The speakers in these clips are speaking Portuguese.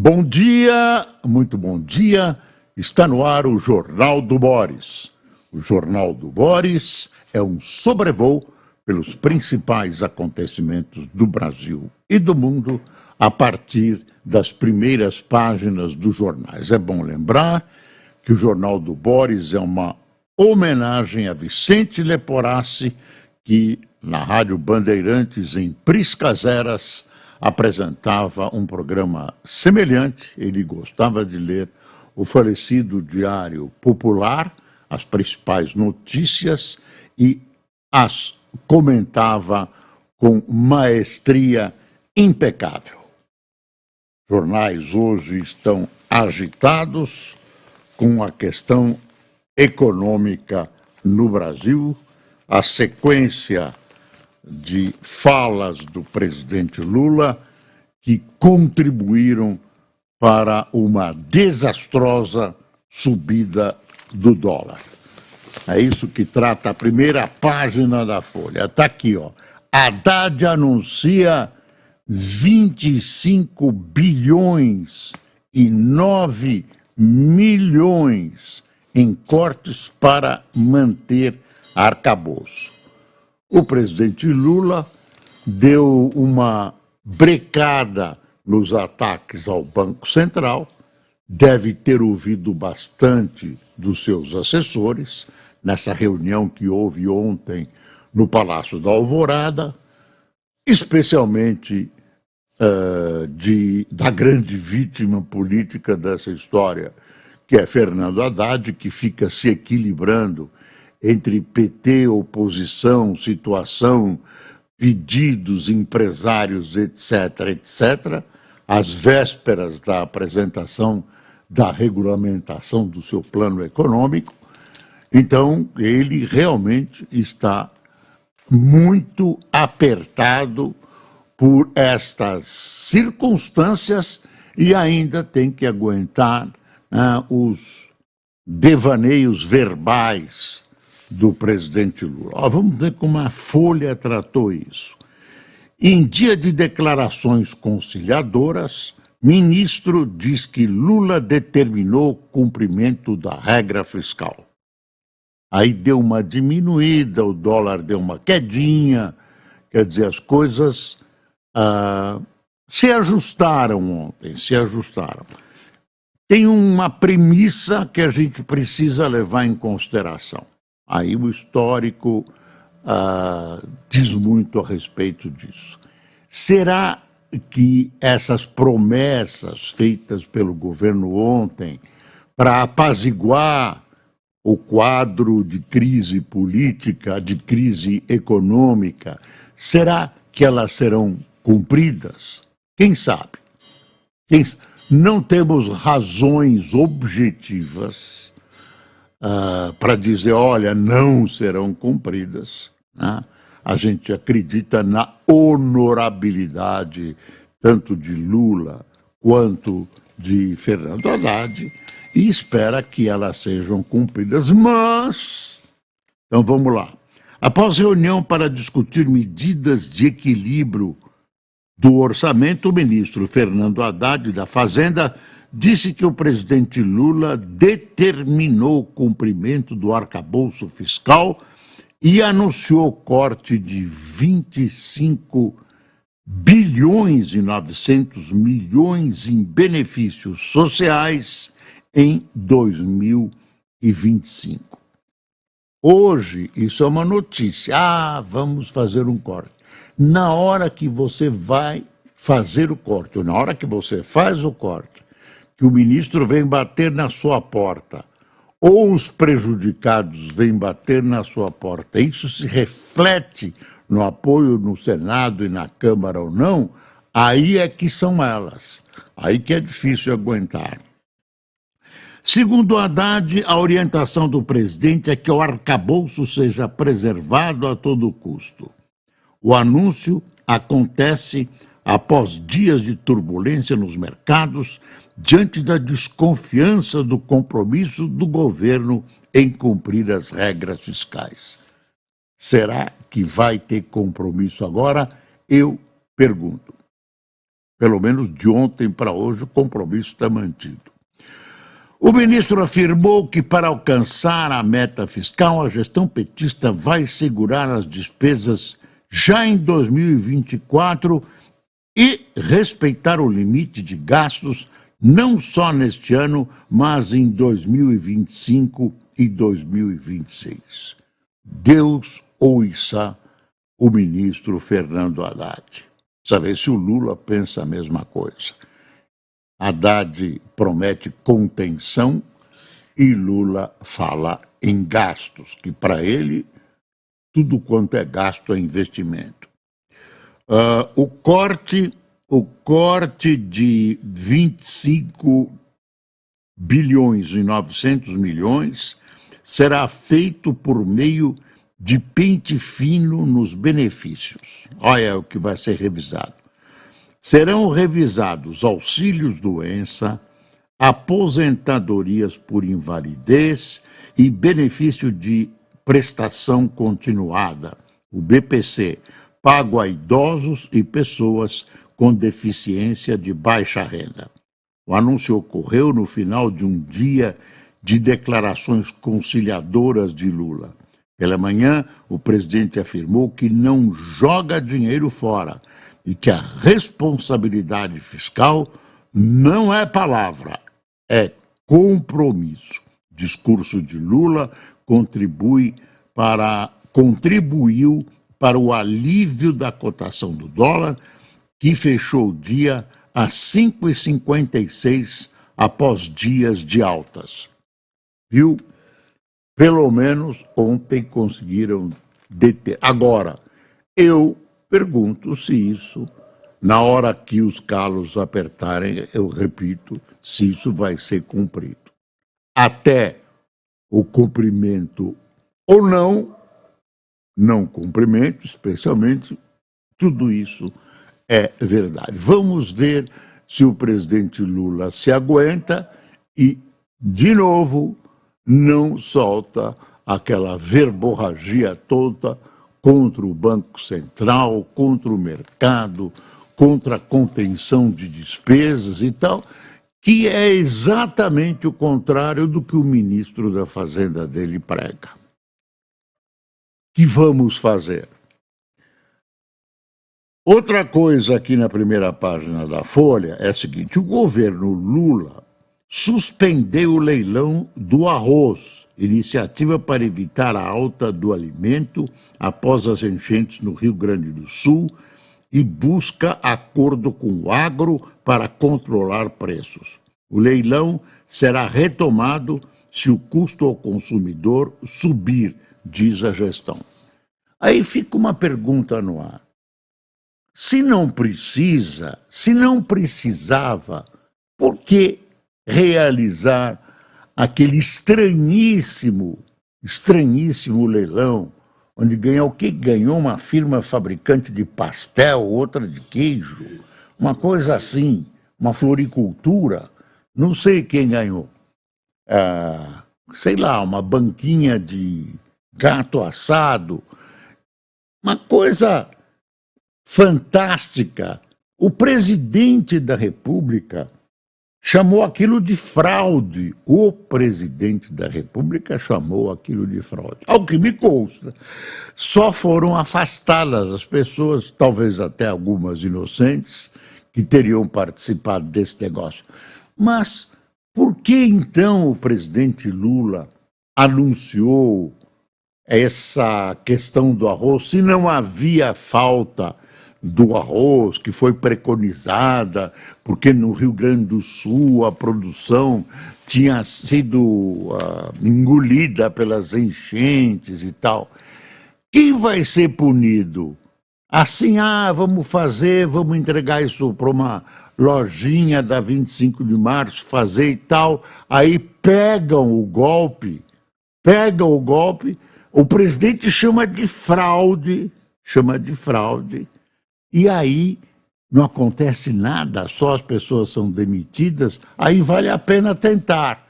Bom dia, muito bom dia. Está no ar o Jornal do Boris. O Jornal do Boris é um sobrevoo pelos principais acontecimentos do Brasil e do mundo a partir das primeiras páginas dos jornais. É bom lembrar que o Jornal do Boris é uma homenagem a Vicente Leporassi, que na Rádio Bandeirantes, em Priscas Eras, apresentava um programa semelhante. Ele gostava de ler o falecido Diário Popular, as principais notícias, e as comentava com maestria impecável. Jornais hoje estão agitados com a questão econômica no Brasil, a sequência de falas do presidente Lula que contribuíram para uma desastrosa subida do dólar. É isso que trata a primeira página da Folha. Está aqui, ó. Haddad anuncia 25 bilhões e 9 milhões em cortes para manter arcabouço. O presidente Lula deu uma brecada nos ataques ao Banco Central, deve ter ouvido bastante dos seus assessores nessa reunião que houve ontem no Palácio da Alvorada, especialmente da grande vítima política dessa história, que é Fernando Haddad, que fica se equilibrando entre PT, oposição, situação, pedidos, empresários, etc., às vésperas da apresentação da regulamentação do seu plano econômico. Então, ele realmente está muito apertado por estas circunstâncias e ainda tem que aguentar os devaneios verbais do presidente Lula. Vamos ver como a Folha tratou isso. Em dia de declarações conciliadoras, ministro diz que Lula determinou o cumprimento da regra fiscal. Aí deu uma diminuída, o dólar deu uma quedinha, quer dizer, as coisas se ajustaram ontem, se ajustaram. Tem uma premissa que a gente precisa levar em consideração. Aí o histórico diz muito a respeito disso. Será que essas promessas feitas pelo governo ontem para apaziguar o quadro de crise política, de crise econômica, será que elas serão cumpridas? Quem sabe? Não temos razões objetivas para dizer, olha, não serão cumpridas. Né? A gente acredita na honorabilidade tanto de Lula quanto de Fernando Haddad e espera que elas sejam cumpridas. Mas, então vamos lá. Após reunião para discutir medidas de equilíbrio do orçamento, o ministro Fernando Haddad da Fazenda disse que o presidente Lula determinou o cumprimento do arcabouço fiscal e anunciou corte de 25 bilhões e 900 milhões em benefícios sociais em 2025. Hoje, isso é uma notícia. Vamos fazer um corte. Na hora que você vai fazer o corte, ou na hora que você faz o corte, que o ministro vem bater na sua porta, ou os prejudicados vêm bater na sua porta, isso se reflete no apoio no Senado e na Câmara ou não, aí é que são elas, aí que é difícil aguentar. Segundo Haddad, a orientação do presidente é que o arcabouço seja preservado a todo custo. O anúncio acontece após dias de turbulência nos mercados, diante da desconfiança do compromisso do governo em cumprir as regras fiscais. Será que vai ter compromisso agora? Eu pergunto. Pelo menos de ontem para hoje o compromisso está mantido. O ministro afirmou que para alcançar a meta fiscal, a gestão petista vai segurar as despesas já em 2024 e respeitar o limite de gastos não só neste ano, mas em 2025 e 2026. Deus ouça o ministro Fernando Haddad. Saber se o Lula pensa a mesma coisa. Haddad promete contenção e Lula fala em gastos, que para ele tudo quanto é gasto é investimento. O corte de 25 bilhões e 900 milhões será feito por meio de pente fino nos benefícios. Olha o que vai ser revisado. Serão revisados auxílios-doença, aposentadorias por invalidez e benefício de prestação continuada, o BPC, pago a idosos e pessoas com deficiência de baixa renda. O anúncio ocorreu no final de um dia de declarações conciliadoras de Lula. Pela manhã, o presidente afirmou que não joga dinheiro fora e que a responsabilidade fiscal não é palavra, é compromisso. O discurso de Lula contribuiu para o alívio da cotação do dólar, que fechou o dia a 5,56 após dias de altas. Viu? Pelo menos ontem conseguiram deter. Agora, eu pergunto se isso, na hora que os calos apertarem, eu repito, se isso vai ser cumprido. Até o cumprimento ou não cumprimento, especialmente, tudo isso é verdade. Vamos ver se o presidente Lula se aguenta e, de novo, não solta aquela verborragia toda contra o Banco Central, contra o mercado, contra a contenção de despesas e tal, que é exatamente o contrário do que o ministro da Fazenda dele prega. Que vamos fazer? Outra coisa aqui na primeira página da Folha é a seguinte: o governo Lula suspendeu o leilão do arroz, iniciativa para evitar a alta do alimento após as enchentes no Rio Grande do Sul, e busca acordo com o agro para controlar preços. O leilão será retomado se o custo ao consumidor subir, diz a gestão. Aí fica uma pergunta no ar. Se não precisava, por que realizar aquele estranhíssimo leilão, onde ganhou uma firma fabricante de pastel, outra de queijo, uma coisa assim, uma floricultura, não sei quem ganhou. Sei lá, uma banquinha de gato assado, uma coisa fantástica. O presidente da República chamou aquilo de fraude. O presidente da República chamou aquilo de fraude. Ao que me consta, só foram afastadas as pessoas, talvez até algumas inocentes, que teriam participado desse negócio. Mas por que então o presidente Lula anunciou essa questão do arroz, se não havia falta do arroz, que foi preconizada, porque no Rio Grande do Sul a produção tinha sido engolida pelas enchentes e tal? Quem vai ser punido? Assim, vamos entregar isso para uma lojinha da 25 de março, fazer e tal, aí pegam o golpe, o presidente chama de fraude, e aí não acontece nada, só as pessoas são demitidas, aí vale a pena tentar.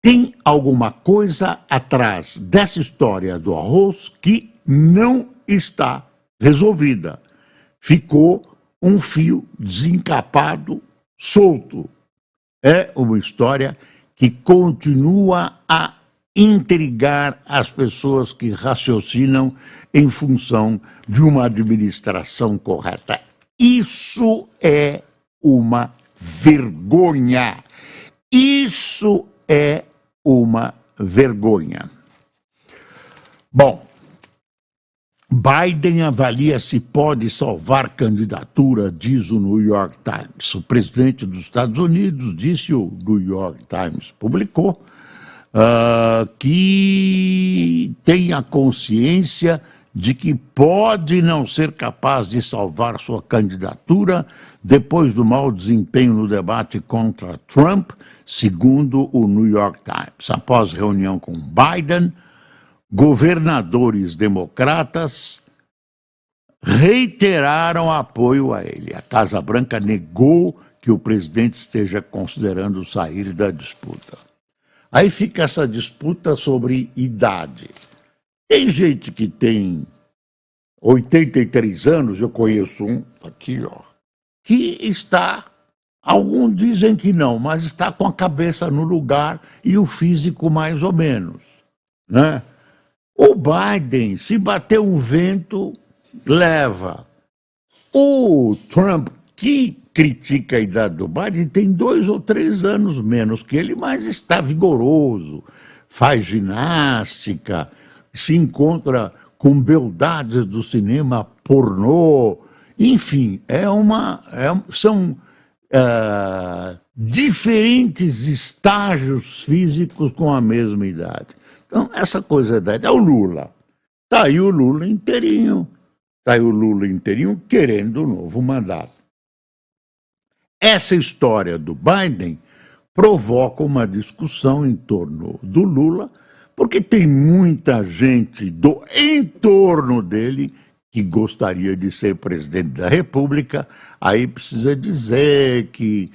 Tem alguma coisa atrás dessa história do arroz que não está resolvida. Ficou um fio desencapado, solto. É uma história que continua a intrigar as pessoas que raciocinam em função de uma administração correta. Isso é uma vergonha. Isso é uma vergonha. Bom, Biden avalia se pode salvar candidatura, diz o New York Times. O presidente dos Estados Unidos, disse o New York Times, publicou, que tem a consciência de que pode não ser capaz de salvar sua candidatura depois do mau desempenho no debate contra Trump, segundo o New York Times. Após reunião com Biden, governadores democratas reiteraram apoio a ele. A Casa Branca negou que o presidente esteja considerando sair da disputa. Aí fica essa disputa sobre idade. Tem gente que tem 83 anos, eu conheço um aqui, ó, que está, alguns dizem que não, mas está com a cabeça no lugar e o físico mais ou menos, né? O Biden, se bater um vento, leva. O Trump, que critica a idade do Biden, tem 2 ou 3 anos menos que ele, mas está vigoroso, faz ginástica, se encontra com beldades do cinema pornô, enfim, são diferentes estágios físicos com a mesma idade. Então, essa coisa da idade é o Lula. Está aí o Lula inteirinho. Está aí o Lula inteirinho querendo um novo mandato. Essa história do Biden provoca uma discussão em torno do Lula, porque tem muita gente do entorno dele que gostaria de ser presidente da República. Aí precisa dizer que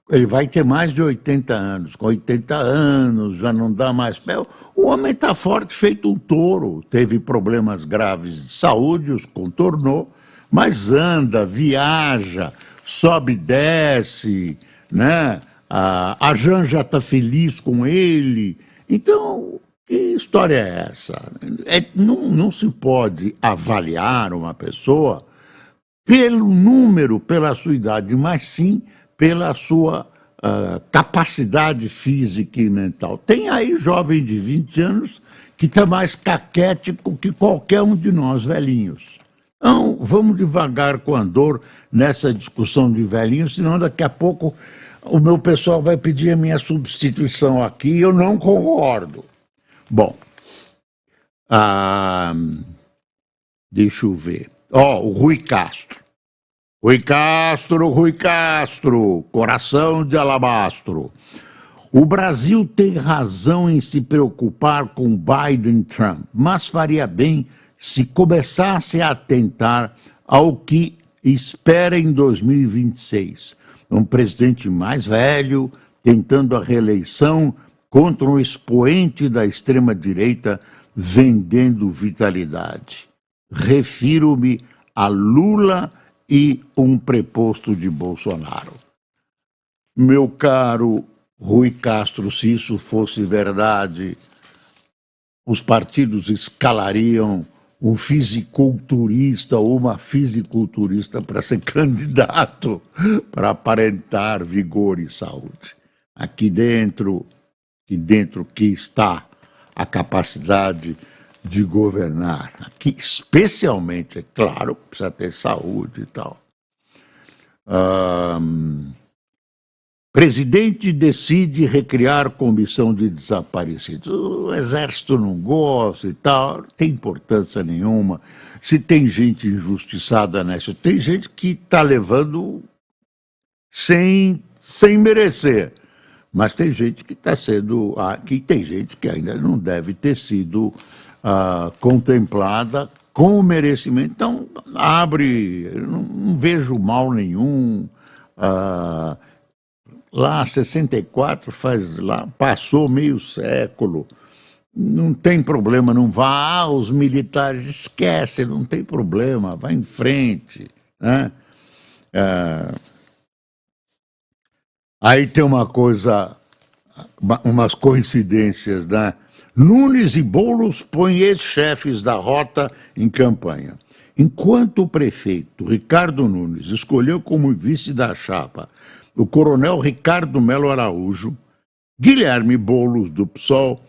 ele vai ter mais de 80 anos. Com 80 anos já não dá mais pé. O homem está forte, feito um touro. Teve problemas graves de saúde, os contornou, mas anda, viaja, sobe e desce, né? A Janja está feliz com ele. Então, que história é essa? Não se pode avaliar uma pessoa pelo número, pela sua idade, mas sim pela sua capacidade física e mental. Tem aí jovem de 20 anos que está mais caquético que qualquer um de nós velhinhos. Então, vamos devagar com a dor nessa discussão de velhinhos, senão daqui a pouco o meu pessoal vai pedir a minha substituição aqui e eu não concordo. Bom, deixa eu ver. O Rui Castro. Rui Castro, coração de alabastro. O Brasil tem razão em se preocupar com Biden e Trump, mas faria bem se começasse a atentar ao que espera em 2026. Um presidente mais velho, tentando a reeleição contra um expoente da extrema-direita, vendendo vitalidade. Refiro-me a Lula e um preposto de Bolsonaro. Meu caro Rui Castro, se isso fosse verdade, os partidos escalariam um fisiculturista ou uma fisiculturista para ser candidato, para aparentar vigor e saúde. Aqui dentro que está a capacidade de governar. Aqui, especialmente, é claro, precisa ter saúde e tal. Presidente decide recriar comissão de desaparecidos. O Exército não gosta e tal, não tem importância nenhuma. Se tem gente injustiçada nessa, tem gente que está levando sem merecer. Mas tem gente que está sendo, que tem gente que ainda não deve ter sido contemplada com o merecimento. Então, não vejo mal nenhum. Lá, 64, passou meio século, não tem problema, não vá, os militares esquecem, não tem problema, vai em frente, né? Aí tem uma coisa, umas coincidências, né? Nunes e Boulos põem ex-chefes da rota em campanha. Enquanto o prefeito Ricardo Nunes escolheu como vice da chapa o coronel Ricardo Melo Araújo, Guilherme Boulos, do PSOL,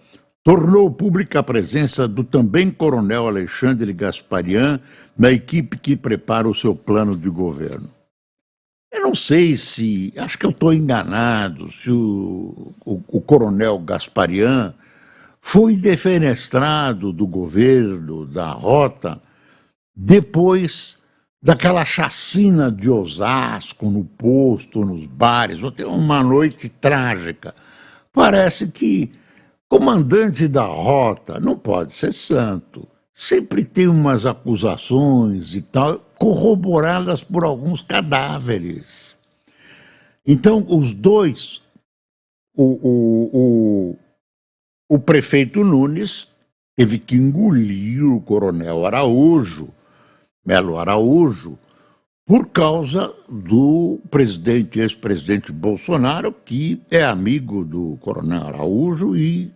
tornou pública a presença do também coronel Alexandre Gasparian na equipe que prepara o seu plano de governo. Eu não sei se, acho que eu estou enganado, se o coronel Gasparian foi defenestrado do governo, da rota, depois daquela chacina de Osasco, no posto, nos bares. Tem uma noite trágica. Parece que comandante da rota não pode ser santo. Sempre tem umas acusações e tal, corroboradas por alguns cadáveres. Então, os dois, o prefeito Nunes teve que engolir o coronel Araújo, Melo Araújo, por causa do ex-presidente Bolsonaro, que é amigo do coronel Araújo e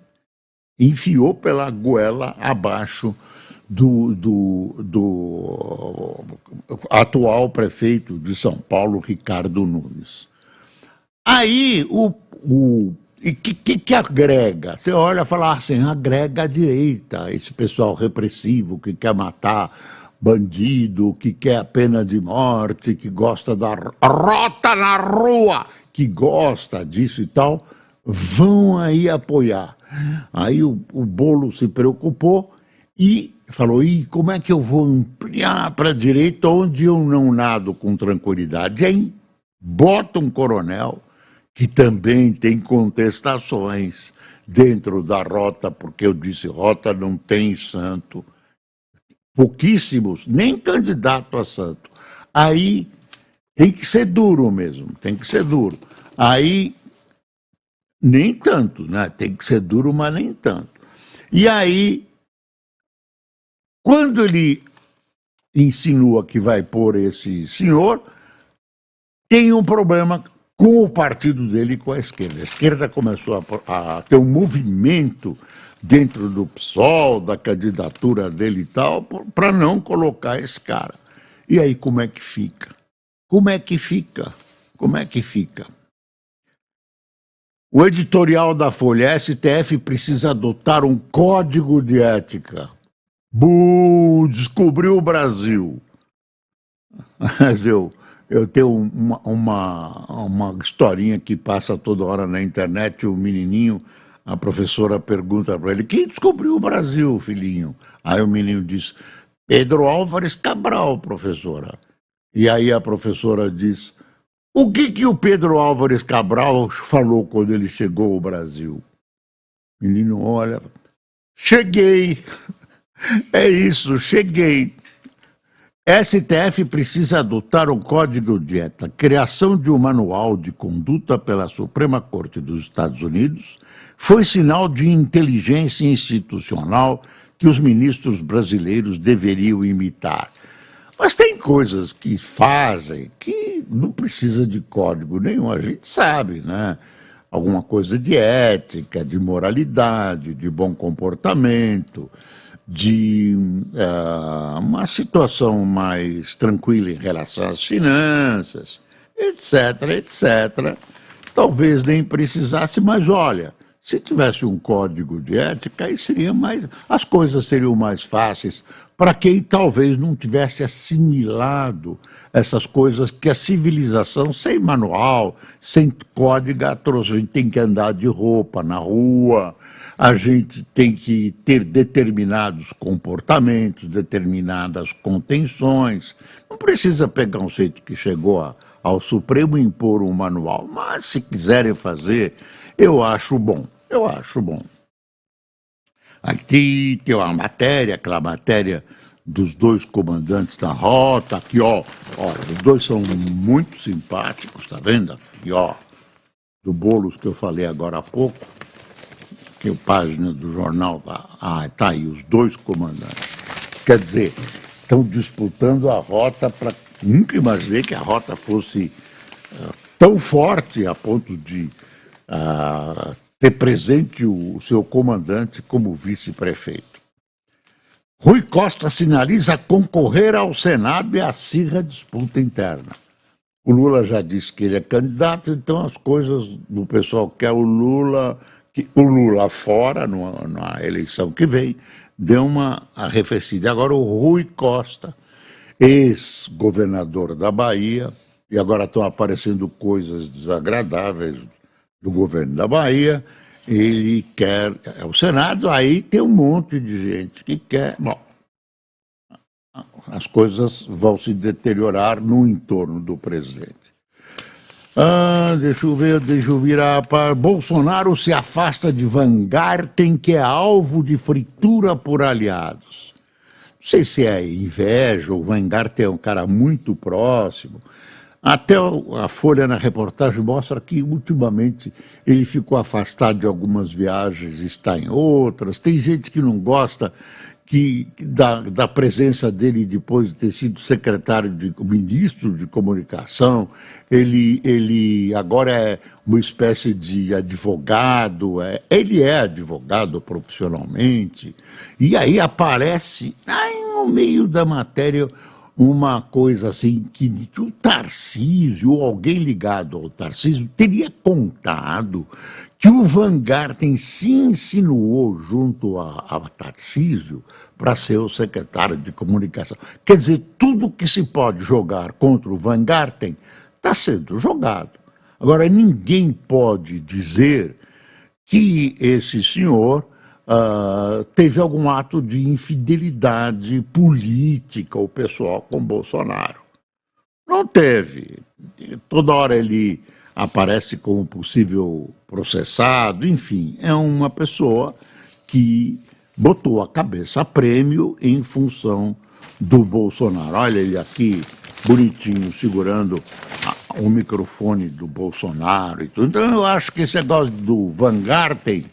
enfiou pela goela abaixo do atual prefeito de São Paulo, Ricardo Nunes. Aí, e que agrega? Você olha e fala assim, agrega a direita, esse pessoal repressivo que quer matar bandido, que quer a pena de morte, que gosta da rota na rua, que gosta disso e tal, vão aí apoiar. Aí o Boulos se preocupou e falou, como é que eu vou ampliar para a direita onde eu não nado com tranquilidade? Aí bota um coronel que também tem contestações dentro da rota, porque eu disse, rota não tem santo, pouquíssimos, nem candidato a santo. Aí tem que ser duro mesmo, tem que ser duro. Aí, nem tanto, né? Tem que ser duro, mas nem tanto. E aí, quando ele insinua que vai pôr esse senhor, tem um problema com o partido dele e com a esquerda. A esquerda começou a ter um movimento dentro do PSOL, da candidatura dele e tal, para não colocar esse cara. E aí como é que fica? Como é que fica? Como é que fica? O editorial da Folha, STF precisa adotar um código de ética. Descobriu o Brasil. Mas eu tenho uma historinha que passa toda hora na internet, o menininho, a professora pergunta para ele, quem descobriu o Brasil, filhinho? Aí o menino diz, Pedro Álvares Cabral, professora. E aí a professora diz, o que o Pedro Álvares Cabral falou quando ele chegou ao Brasil? O menino olha, cheguei, é isso, cheguei. STF precisa adotar um código de ética, criação de um manual de conduta pela Suprema Corte dos Estados Unidos, foi sinal de inteligência institucional que os ministros brasileiros deveriam imitar. Mas tem coisas que fazem que não precisa de código nenhum, a gente sabe, né? Alguma coisa de ética, de moralidade, de bom comportamento, de uma situação mais tranquila em relação às finanças, etc, etc. Talvez nem precisasse, mas olha, se tivesse um código de ética, aí as coisas seriam mais fáceis para quem talvez não tivesse assimilado essas coisas que a civilização, sem manual, sem código, a gente tem que andar de roupa na rua, a gente tem que ter determinados comportamentos, determinadas contenções. Não precisa pegar um jeito que chegou ao Supremo e impor um manual, mas se quiserem fazer, eu acho bom. Eu acho bom. Aqui tem uma matéria, aquela matéria dos dois comandantes da rota, aqui ó, os dois são muito simpáticos, tá vendo? Aqui ó, do Boulos que eu falei agora há pouco, que é a página do jornal, tá aí, os dois comandantes. Quer dizer, estão disputando a rota para Nunca imaginei que a rota fosse tão forte a ponto de ter presente o seu comandante como vice-prefeito. Rui Costa sinaliza concorrer ao Senado e acirra disputa interna. O Lula já disse que ele é candidato, então as coisas do pessoal que quer o Lula fora na eleição que vem, deu uma arrefecida. Agora o Rui Costa, ex-governador da Bahia, e agora estão aparecendo coisas desagradáveis do governo da Bahia, ele quer o Senado, aí tem um monte de gente que quer. Bom, as coisas vão se deteriorar no entorno do presidente. Deixa eu virar para... Bolsonaro se afasta de Van Garten, que é alvo de fritura por aliados. Não sei se é inveja, o Van Garten é um cara muito próximo. Até a Folha, na reportagem, mostra que, ultimamente, ele ficou afastado de algumas viagens, está em outras. Tem gente que não gosta da presença dele depois de ter sido ministro de comunicação. Ele agora é uma espécie de advogado, ele é advogado profissionalmente, e aí aparece no meio da matéria uma coisa assim, que o Tarcísio, ou alguém ligado ao Tarcísio, teria contado que o Van Garten se insinuou junto a Tarcísio para ser o secretário de comunicação. Quer dizer, tudo que se pode jogar contra o Van Garten está sendo jogado. Agora, ninguém pode dizer que esse senhor teve algum ato de infidelidade política, o pessoal, com Bolsonaro. Não teve. Toda hora ele aparece como possível processado, enfim, é uma pessoa que botou a cabeça a prêmio em função do Bolsonaro. Olha ele aqui, bonitinho, segurando o microfone do Bolsonaro e tudo. Então eu acho que esse negócio do Weingarten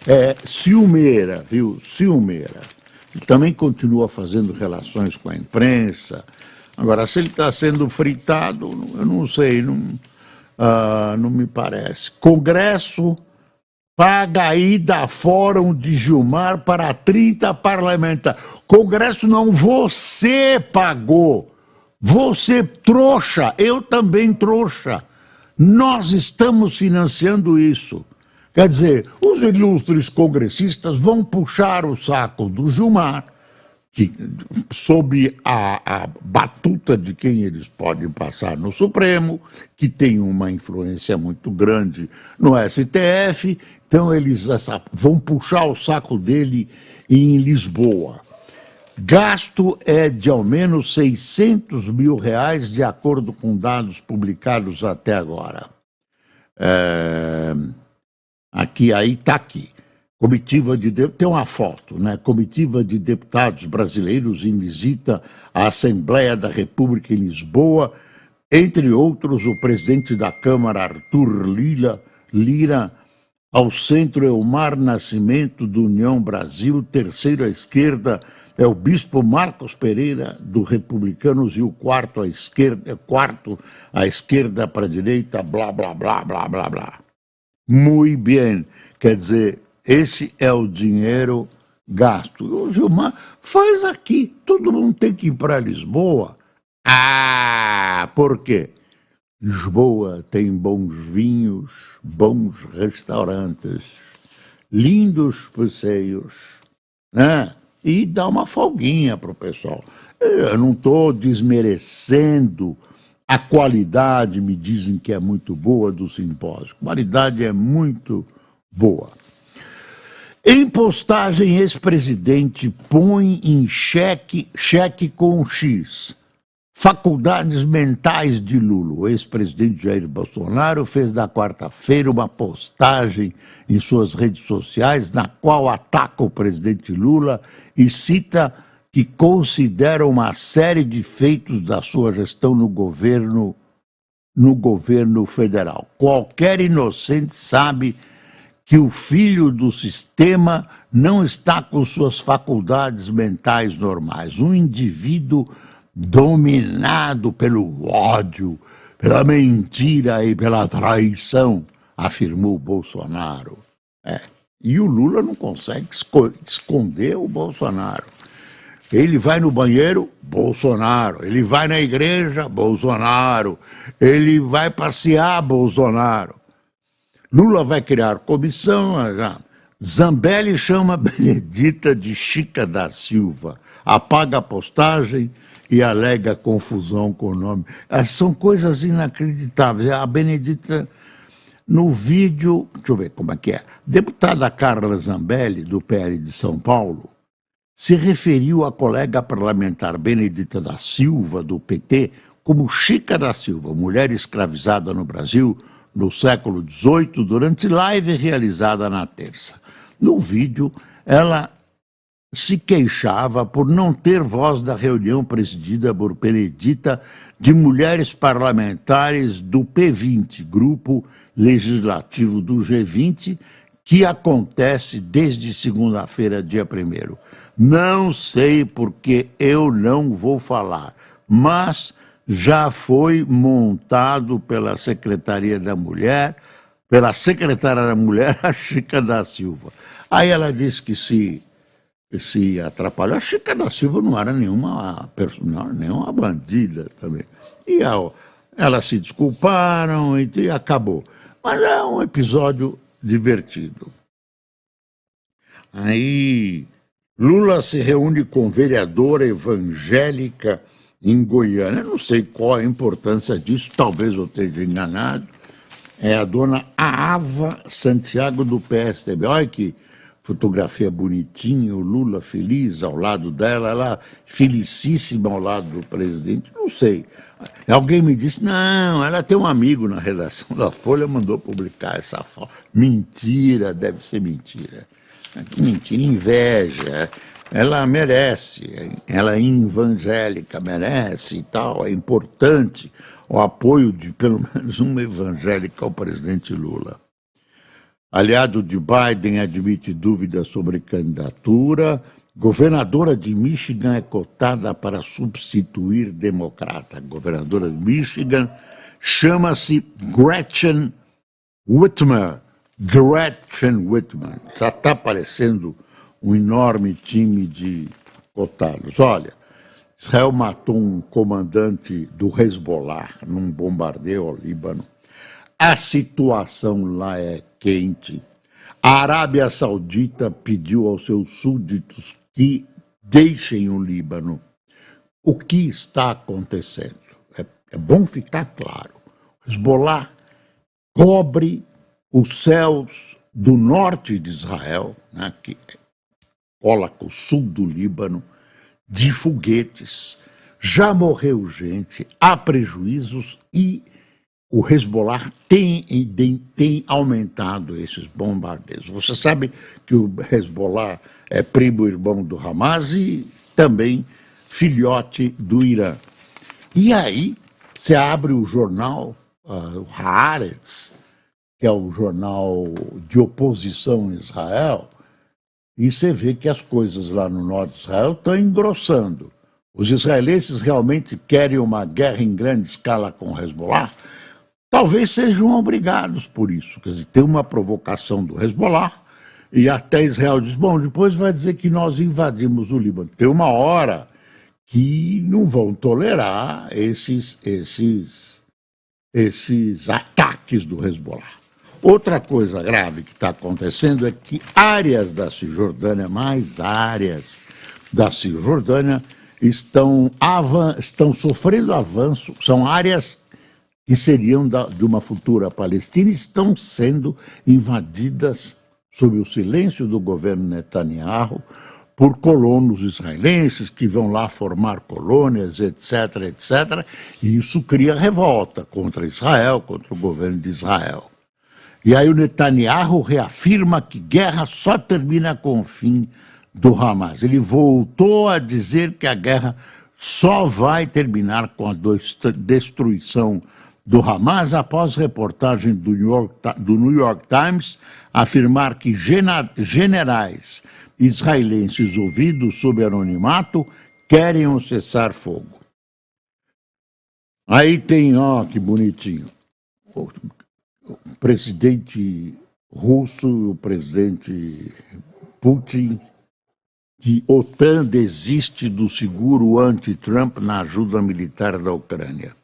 é ciumeira, viu? Ciumeira. Ele também continua fazendo relações com a imprensa. Agora, se ele está sendo fritado, eu não sei, não me parece. Congresso paga a ida a fórum de Gilmar para 30 parlamentares. Congresso não, você pagou. Você trouxa, eu também trouxa. Nós estamos financiando isso. Quer dizer, os ilustres congressistas vão puxar o saco do Gilmar, que, sob a batuta de quem eles podem passar no Supremo, que tem uma influência muito grande no STF, então eles vão puxar o saco dele em Lisboa. Gasto é de ao menos R$600 mil, de acordo com dados publicados até agora. Aí está aqui. Tem uma foto, né? Comitiva de deputados brasileiros em visita à Assembleia da República em Lisboa, entre outros o presidente da Câmara, Arthur Lira, ao centro Elmar Nascimento, do União Brasil, terceiro à esquerda é o bispo Marcos Pereira, do Republicanos, e o quarto à esquerda para a direita, blá, blá, blá, blá, blá, blá. Muito bem, quer dizer, esse é o dinheiro gasto. O Gilmar faz aqui, todo mundo tem que ir para Lisboa. Por quê? Lisboa tem bons vinhos, bons restaurantes, lindos passeios, né? E dá uma folguinha para o pessoal. Eu não estou desmerecendo a qualidade, me dizem que é muito boa, do simpósio. A qualidade é muito boa. Em postagem, ex-presidente põe em cheque com X faculdades mentais de Lula. O ex-presidente Jair Bolsonaro fez na quarta-feira uma postagem em suas redes sociais na qual ataca o presidente Lula e cita que considera uma série de feitos da sua gestão no governo federal. Qualquer inocente sabe que o filho do sistema não está com suas faculdades mentais normais. Um indivíduo dominado pelo ódio, pela mentira e pela traição, afirmou Bolsonaro. E o Lula não consegue esconder o Bolsonaro. Ele vai no banheiro, Bolsonaro. Ele vai na igreja, Bolsonaro. Ele vai passear, Bolsonaro. Lula vai criar comissão. Zambelli chama Benedita de Chica da Silva. Apaga a postagem e alega confusão com o nome. São coisas inacreditáveis. A Benedita, no vídeo, deixa eu ver como é que é. Deputada Carla Zambelli, do PL de São Paulo, se referiu à colega parlamentar Benedita da Silva, do PT, como Chica da Silva, mulher escravizada no Brasil no século XVIII, durante live realizada na terça. No vídeo, ela se queixava por não ter voz da reunião presidida por Benedita de mulheres parlamentares do P20, Grupo Legislativo do G20, que acontece desde segunda-feira, dia 1º. Não sei porque eu não vou falar, mas já foi montado pela Secretaria da Mulher, pela secretária da Mulher, a Chica da Silva. Aí ela disse que se atrapalhou. A Chica da Silva não era nenhuma bandida também. E elas se desculparam e acabou. Mas é um episódio divertido. Aí Lula se reúne com vereadora evangélica em Goiânia. Eu não sei qual a importância disso, talvez eu esteja enganado. É a dona Ava Santiago do PSDB. Olha que fotografia bonitinha, o Lula feliz ao lado dela, ela felicíssima ao lado do presidente. Não sei. Alguém me disse, não, ela tem um amigo na redação da Folha, mandou publicar essa foto. Mentira, deve ser mentira. Mentira, inveja. Ela merece, ela é evangélica, merece e tal, é importante o apoio de pelo menos uma evangélica ao presidente Lula. Aliado de Biden admite dúvidas sobre candidatura. Governadora de Michigan é cotada para substituir democrata. Governadora de Michigan chama-se Gretchen Whitmer. Gretchen Whitmer. Já está parecendo um enorme time de cotados. Olha, Israel matou um comandante do Hezbollah num bombardeio ao Líbano. A situação lá é quente. A Arábia Saudita pediu aos seus súditos que deixem o Líbano. O que está acontecendo? É bom ficar claro. O Hezbollah cobre os céus do norte de Israel, né, que cola com o sul do Líbano, de foguetes. Já morreu gente, há prejuízos e o Hezbollah tem aumentado esses bombardeios. Você sabe que o Hezbollah é primo irmão do Hamas e também filhote do Irã. E aí, você abre o jornal, o Haaretz, que é o jornal de oposição em Israel, e você vê que as coisas lá no norte de Israel estão engrossando. Os israelenses realmente querem uma guerra em grande escala com o Hezbollah? Talvez sejam obrigados por isso. Quer dizer, tem uma provocação do Hezbollah e até Israel diz, bom, depois vai dizer que nós invadimos o Líbano. Tem uma hora que não vão tolerar esses ataques do Hezbollah. Outra coisa grave que está acontecendo é que áreas da Cisjordânia, mais áreas da Cisjordânia, estão sofrendo avanço, são áreas que seriam de uma futura Palestina, estão sendo invadidas sob o silêncio do governo Netanyahu por colonos israelenses que vão lá formar colônias, etc., etc., e isso cria revolta contra Israel, contra o governo de Israel. E aí o Netanyahu reafirma que guerra só termina com o fim do Hamas. Ele voltou a dizer que a guerra só vai terminar com a destruição do Hamas após reportagem do New York Times afirmar que generais israelenses ouvidos sob anonimato querem um cessar-fogo. Aí tem, ó, que bonitinho, o presidente russo e o presidente Putin, que OTAN desiste do seguro anti-Trump na ajuda militar da Ucrânia.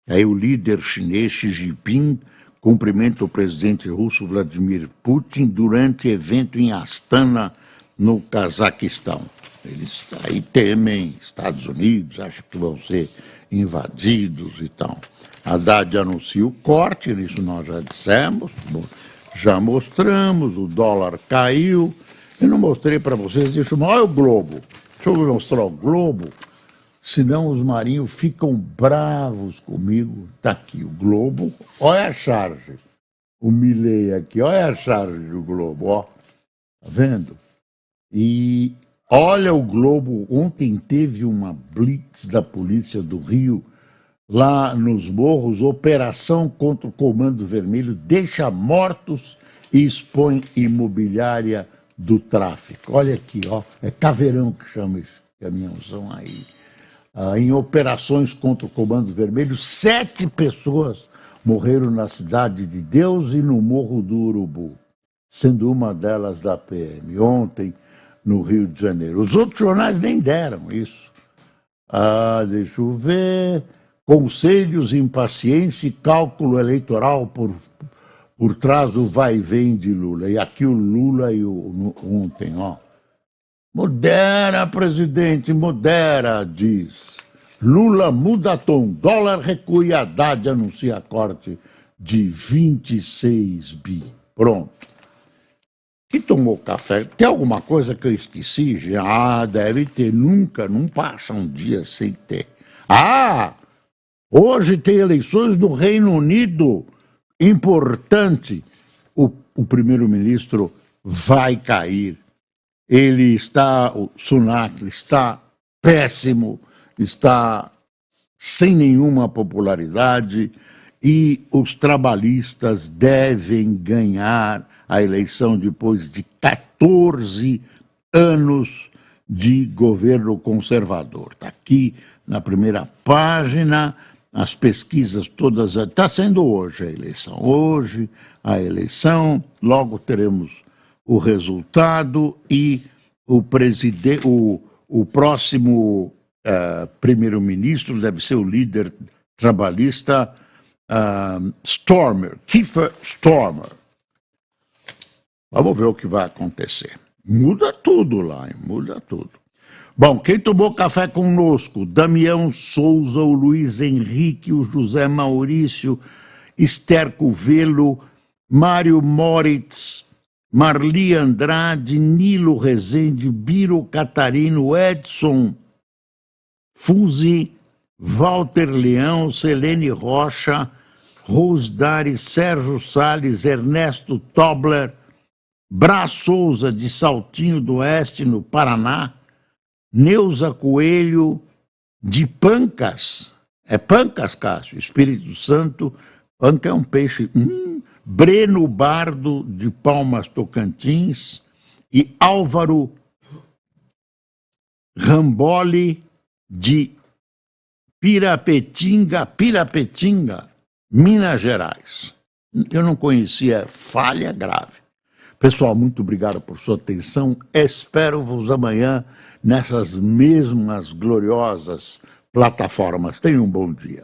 Aí o líder chinês Xi Jinping cumprimenta o presidente russo Vladimir Putin durante evento em Astana, no Cazaquistão. Eles aí temem Estados Unidos, acham que vão ser invadidos e tal. Haddad anuncia o corte, isso nós já dissemos, já mostramos, o dólar caiu. Eu não mostrei para vocês, olha o globo. Deixa eu mostrar o globo, senão os marinhos ficam bravos comigo. Está aqui o globo, olha a charge. O Milei aqui, olha a charge do globo, ó. Tá vendo? E olha o globo, ontem teve uma blitz da polícia do Rio, lá nos morros, operação contra o Comando Vermelho, deixa mortos e expõe imobiliária do tráfico. Olha aqui, ó, é Caveirão que chama esse caminhãozão aí. Em operações contra o Comando Vermelho, 7 pessoas morreram na Cidade de Deus e no Morro do Urubu, sendo uma delas da PM, ontem no Rio de Janeiro. Os outros jornais nem deram isso. Deixa eu ver. Conselhos, impaciência e cálculo eleitoral por trás do vai e vem de Lula. E aqui o Lula e ontem, ó. Modera, presidente, modera, diz. Lula muda tom, dólar recua e Haddad anuncia corte de 26 bi. Pronto. Que tomou café? Tem alguma coisa que eu esqueci? Deve ter. Nunca, não passa um dia sem ter. Hoje tem eleições do Reino Unido. Importante. O primeiro-ministro vai cair. O Sunak está péssimo, está sem nenhuma popularidade e os trabalhistas devem ganhar a eleição depois de 14 anos de governo conservador. Está aqui na primeira página, as pesquisas todas. Está sendo hoje a eleição. Hoje a eleição, logo teremos o resultado e o próximo primeiro-ministro deve ser o líder trabalhista Kiefer Starmer. Vamos ver o que vai acontecer. Muda tudo lá, hein? Muda tudo. Bom, quem tomou café conosco? Damião Souza, o Luiz Henrique, o José Maurício, Esther Cuvelo, Mário Moritz, Marli Andrade, Nilo Rezende, Biro Catarino, Edson Fuzi, Walter Leão, Selene Rocha, Rosdari, Sérgio Salles, Ernesto Tobler, Brá Souza, de Saltinho do Oeste, no Paraná, Neuza Coelho, de Pancas, é Pancas, Cássio, Espírito Santo, Panca é um peixe, Breno Bardo, de Palmas, Tocantins, e Álvaro Ramboli, de Pirapetinga, Minas Gerais. Eu não conhecia, falha grave. Pessoal, muito obrigado por sua atenção. Espero-vos amanhã nessas mesmas gloriosas plataformas. Tenham um bom dia.